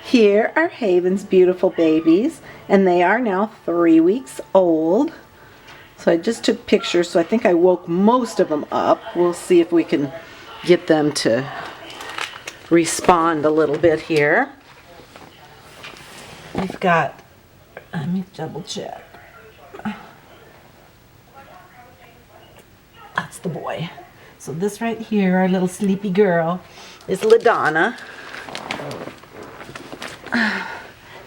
Here are Haven's beautiful babies, and they are now 3 weeks old. So I just took pictures, so I think I woke most of them up. We'll see if we can get them to respond a little bit here. We've got, let me double check. That's the boy. So this right here, our little sleepy girl, is LaDonna.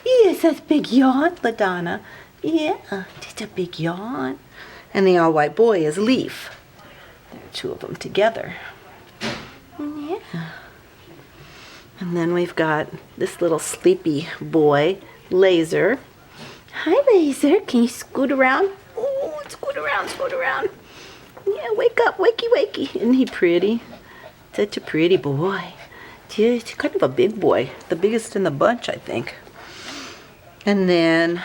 Yes, that's a big yawn, LaDonna. Yeah, just a big yawn. And the all-white boy is Leaf. There are two of them together. Yeah. And then we've got this little sleepy boy, Laser. Hi, Laser. Can you scoot around? Oh, scoot around, scoot around. Yeah, wake up, wakey, wakey. Isn't he pretty? Such a pretty boy. He's kind of a big boy. The biggest in the bunch, I think. And then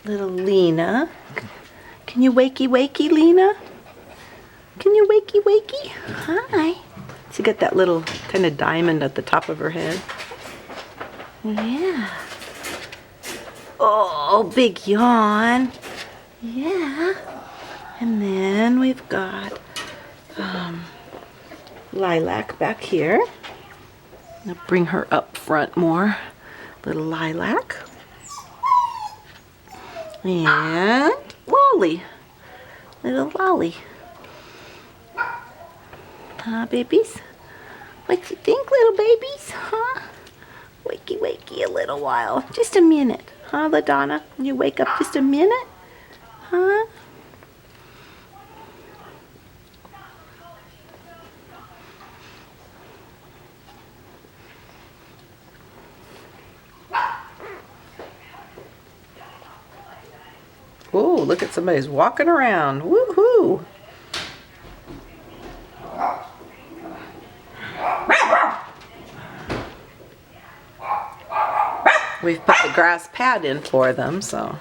little Lena. Can you wakey, wakey, Lena? Can you wakey, wakey? Hi. She got that little kind of diamond at the top of her head. Yeah. Oh, big yawn. Yeah. And then we've got Lilac back here. I'll bring her up front more. Little Lilac. And Lolly. Little Lolly. Huh, babies? What you think, little babies? Huh? Wakey, wakey a little while. Just a minute. Huh, LaDonna? Can you wake up just a minute? Huh? Oh, look at somebody's walking around. Woohoo! We've put the grass pad in for them, so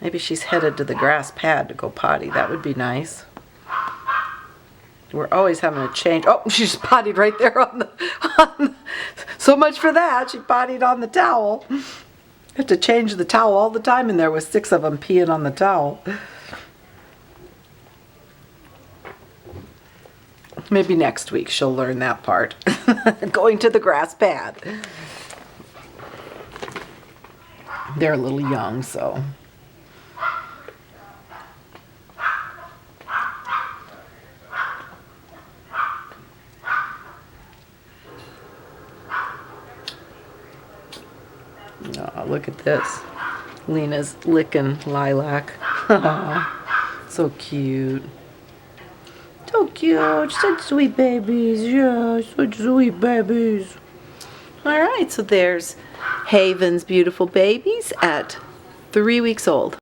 maybe she's headed to the grass pad to go potty. That would be nice. We're always having to change. Oh, she's pottied right there on the so much for that. She pottied on the towel. Have to change the towel all the time, and there was 6 of them peeing on the towel. Maybe next week she'll learn that part. Going to the grass pad. They're a little young, so. Oh, look at this. Lena's licking Lilac. So cute. So cute. Such sweet babies. Yeah, such sweet babies. Alright, so there's Haven's beautiful babies at 3 weeks old.